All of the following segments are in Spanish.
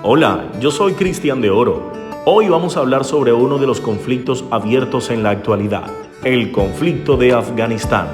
Hola, yo soy Cristian de Oro. Hoy vamos a hablar sobre uno de los conflictos abiertos en la actualidad, el conflicto de Afganistán.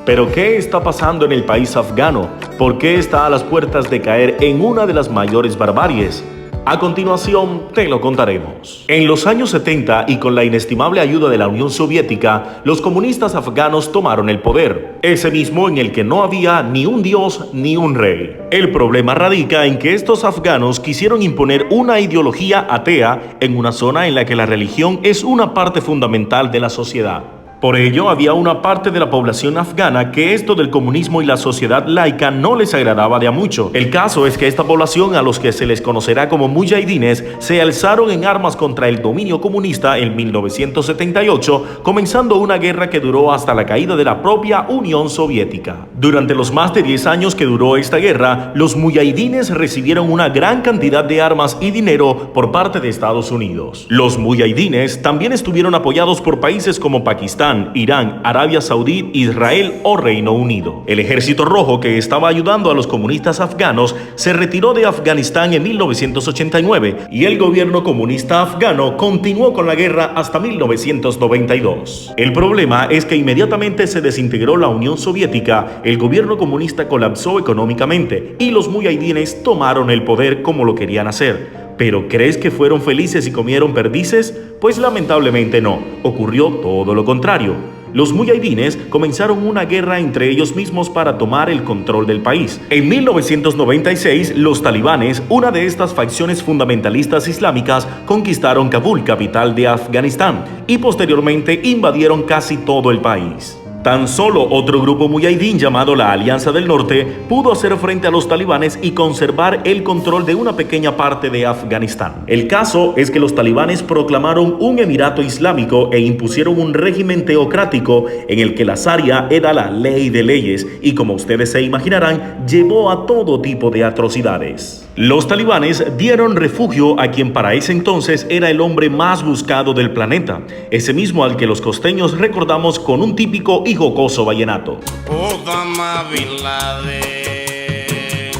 ¿Pero qué está pasando en el país afgano? ¿Por qué está a las puertas de caer en una de las mayores barbaries? A continuación, te lo contaremos. En los años 70 y con la inestimable ayuda de la Unión Soviética, los comunistas afganos tomaron el poder, ese mismo en el que no había ni un dios ni un rey. El problema radica en que estos afganos quisieron imponer una ideología atea en una zona en la que la religión es una parte fundamental de la sociedad. Por ello, había una parte de la población afgana que esto del comunismo y la sociedad laica no les agradaba de a mucho. El caso es que esta población, a los que se les conocerá como muyahidines, se alzaron en armas contra el dominio comunista en 1978, comenzando una guerra que duró hasta la caída de la propia Unión Soviética. Durante los más de 10 años que duró esta guerra, los muyahidines recibieron una gran cantidad de armas y dinero por parte de Estados Unidos. Los muyahidines también estuvieron apoyados por países como Pakistán, Irán, Arabia Saudí, Israel o Reino Unido. El Ejército Rojo, que estaba ayudando a los comunistas afganos, se retiró de Afganistán en 1989 y el gobierno comunista afgano continuó con la guerra hasta 1992. El problema es que inmediatamente se desintegró la Unión Soviética, el gobierno comunista colapsó económicamente y los muyahidines tomaron el poder como lo querían hacer. ¿Pero crees que fueron felices y comieron perdices? Pues lamentablemente no, ocurrió todo lo contrario. Los muyahidines comenzaron una guerra entre ellos mismos para tomar el control del país. En 1996, los talibanes, una de estas facciones fundamentalistas islámicas, conquistaron Kabul, capital de Afganistán, y posteriormente invadieron casi todo el país. Tan solo otro grupo muyahidín llamado la Alianza del Norte pudo hacer frente a los talibanes y conservar el control de una pequeña parte de Afganistán. El caso es que los talibanes proclamaron un emirato islámico e impusieron un régimen teocrático en el que la Sharia era la ley de leyes y, como ustedes se imaginarán, llevó a todo tipo de atrocidades. Los talibanes dieron refugio a quien para ese entonces era el hombre más buscado del planeta, ese mismo al que los costeños recordamos con un típico y jocoso vallenato. Osama Bin Laden,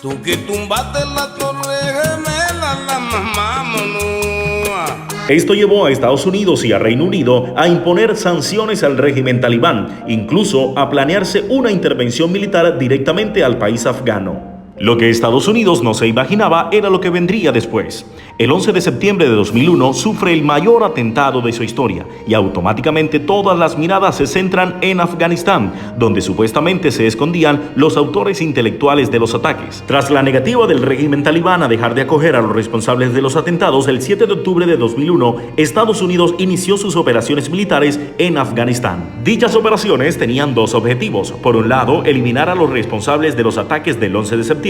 tú que tumbaste la torre gemela, la mamá monúa. Esto llevó a Estados Unidos y a Reino Unido a imponer sanciones al régimen talibán, incluso a planearse una intervención militar directamente al país afgano. Lo que Estados Unidos no se imaginaba era lo que vendría después. El 11 de septiembre de 2001 sufre el mayor atentado de su historia y automáticamente todas las miradas se centran en Afganistán, donde supuestamente se escondían los autores intelectuales de los ataques. Tras la negativa del régimen talibán a dejar de acoger a los responsables de los atentados, el 7 de octubre de 2001, Estados Unidos inició sus operaciones militares en Afganistán. Dichas operaciones tenían dos objetivos. Por un lado, eliminar a los responsables de los ataques del 11 de septiembre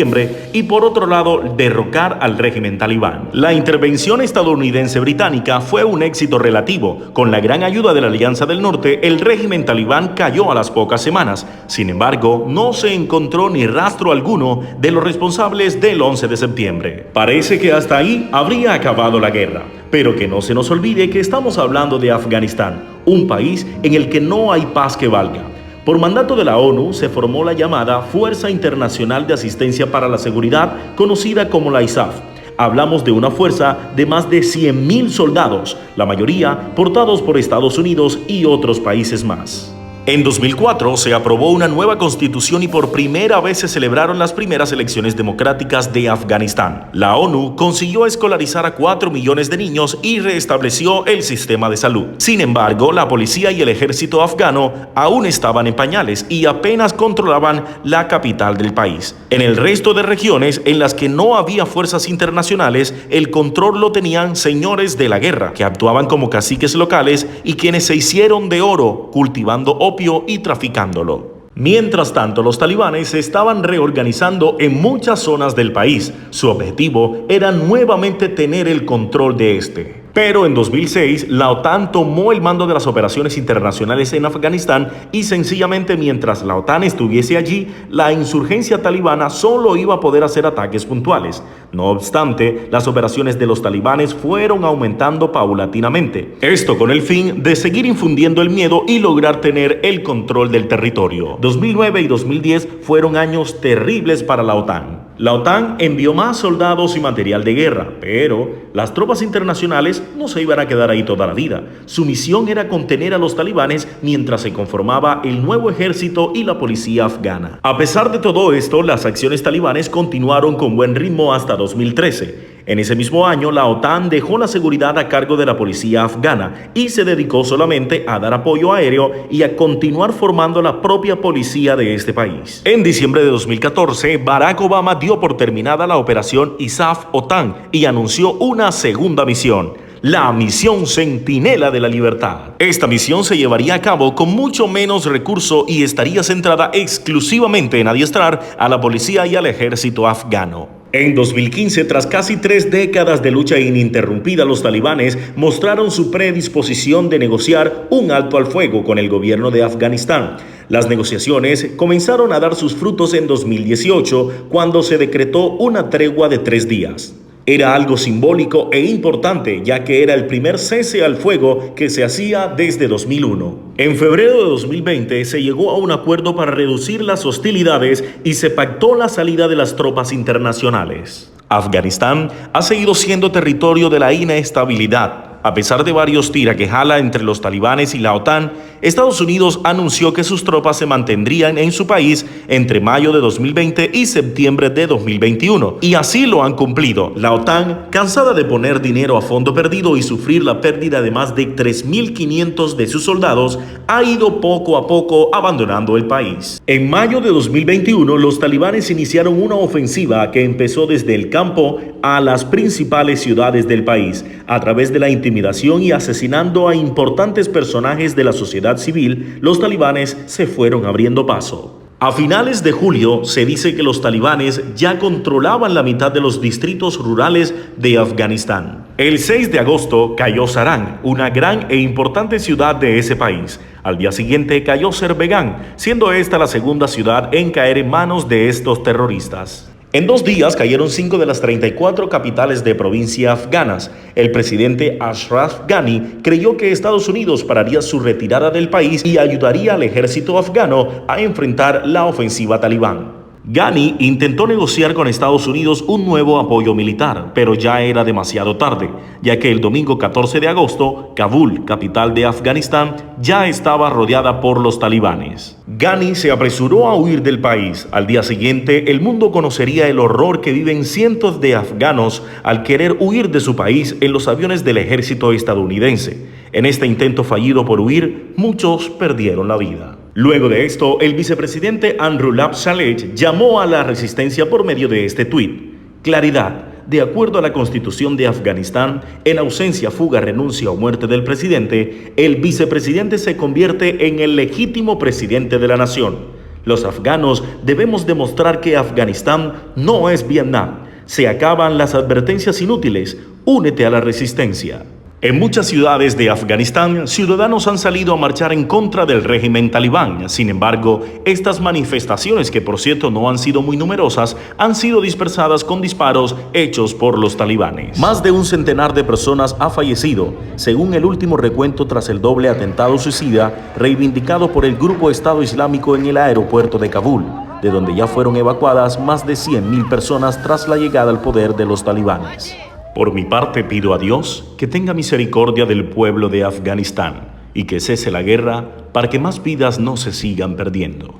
y por otro lado, derrocar al régimen talibán. La intervención estadounidense-británica fue un éxito relativo. Con la gran ayuda de la Alianza del Norte, el régimen talibán cayó a las pocas semanas. Sin embargo, no se encontró ni rastro alguno de los responsables del 11 de septiembre. Parece que hasta ahí habría acabado la guerra. Pero que no se nos olvide que estamos hablando de Afganistán, un país en el que no hay paz que valga. Por mandato de la ONU se formó la llamada Fuerza Internacional de Asistencia para la Seguridad, conocida como la ISAF. Hablamos de una fuerza de más de 100.000 soldados, la mayoría portados por Estados Unidos y otros países más. En 2004 se aprobó una nueva constitución y por primera vez se celebraron las primeras elecciones democráticas de Afganistán. La ONU consiguió escolarizar a 4 millones de niños y restableció el sistema de salud. Sin embargo, la policía y el ejército afgano aún estaban en pañales y apenas controlaban la capital del país. En el resto de regiones en las que no había fuerzas internacionales, el control lo tenían señores de la guerra, que actuaban como caciques locales y quienes se hicieron de oro cultivando opio y traficándolo. Mientras tanto, los talibanes se estaban reorganizando en muchas zonas del país. Su objetivo era nuevamente tener el control de este. Pero en 2006, la OTAN tomó el mando de las operaciones internacionales en Afganistán y sencillamente mientras la OTAN estuviese allí, la insurgencia talibana solo iba a poder hacer ataques puntuales. No obstante, las operaciones de los talibanes fueron aumentando paulatinamente. Esto con el fin de seguir infundiendo el miedo y lograr tener el control del territorio. 2009 y 2010 fueron años terribles para la OTAN. La OTAN envió más soldados y material de guerra, pero las tropas internacionales no se iban a quedar ahí toda la vida. Su misión era contener a los talibanes mientras se conformaba el nuevo ejército y la policía afgana. A pesar de todo esto, las acciones talibanes continuaron con buen ritmo hasta 2013. En ese mismo año, la OTAN dejó la seguridad a cargo de la policía afgana y se dedicó solamente a dar apoyo aéreo y a continuar formando la propia policía de este país. En diciembre de 2014, Barack Obama dio por terminada la operación ISAF-OTAN y anunció una segunda misión: la misión Centinela de la Libertad. Esta misión se llevaría a cabo con mucho menos recurso y estaría centrada exclusivamente en adiestrar a la policía y al ejército afgano. En 2015, tras casi 3 décadas de lucha ininterrumpida, los talibanes mostraron su predisposición de negociar un alto al fuego con el gobierno de Afganistán. Las negociaciones comenzaron a dar sus frutos en 2018, cuando se decretó una tregua de 3 días. Era algo simbólico e importante, ya que era el primer cese al fuego que se hacía desde 2001. En febrero de 2020 se llegó a un acuerdo para reducir las hostilidades y se pactó la salida de las tropas internacionales. Afganistán ha seguido siendo territorio de la inestabilidad. A pesar de varios tira que jala entre los talibanes y la OTAN, Estados Unidos anunció que sus tropas se mantendrían en su país entre mayo de 2020 y septiembre de 2021. Y así lo han cumplido. La OTAN, cansada de poner dinero a fondo perdido y sufrir la pérdida de más de 3.500 de sus soldados, ha ido poco a poco abandonando el país. En mayo de 2021, los talibanes iniciaron una ofensiva que empezó desde el campo a las principales ciudades del país, a través de la intimidación y asesinando a importantes personajes de la sociedad civil. Los talibanes se fueron abriendo paso. A finales de julio se dice que los talibanes ya controlaban la mitad de los distritos rurales de Afganistán. El 6 de agosto cayó Saran, una gran e importante ciudad de ese país. Al día siguiente cayó Zerbegán, siendo esta la segunda ciudad en caer en manos de estos terroristas. En 2 días cayeron 5 de las 34 capitales de provincia afganas. El presidente Ashraf Ghani creyó que Estados Unidos pararía su retirada del país y ayudaría al ejército afgano a enfrentar la ofensiva talibán. Ghani intentó negociar con Estados Unidos un nuevo apoyo militar, pero ya era demasiado tarde, ya que el domingo 14 de agosto, Kabul, capital de Afganistán, ya estaba rodeada por los talibanes. Ghani se apresuró a huir del país. Al día siguiente, el mundo conocería el horror que viven cientos de afganos al querer huir de su país en los aviones del ejército estadounidense. En este intento fallido por huir, muchos perdieron la vida. Luego de esto, el vicepresidente Amrullah Saleh llamó a la resistencia por medio de este tuit: claridad. De acuerdo a la Constitución de Afganistán, en ausencia, fuga, renuncia o muerte del presidente, el vicepresidente se convierte en el legítimo presidente de la nación. Los afganos debemos demostrar que Afganistán no es Vietnam. Se acaban las advertencias inútiles. Únete a la resistencia. En muchas ciudades de Afganistán, ciudadanos han salido a marchar en contra del régimen talibán. Sin embargo, estas manifestaciones, que por cierto no han sido muy numerosas, han sido dispersadas con disparos hechos por los talibanes. Más de un centenar de personas ha fallecido, según el último recuento tras el doble atentado suicida reivindicado por el grupo Estado Islámico en el aeropuerto de Kabul, de donde ya fueron evacuadas más de 100.000 personas tras la llegada al poder de los talibanes. Por mi parte, pido a Dios que tenga misericordia del pueblo de Afganistán y que cese la guerra para que más vidas no se sigan perdiendo.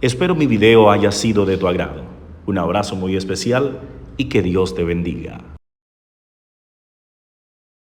Espero mi video haya sido de tu agrado. Un abrazo muy especial y que Dios te bendiga.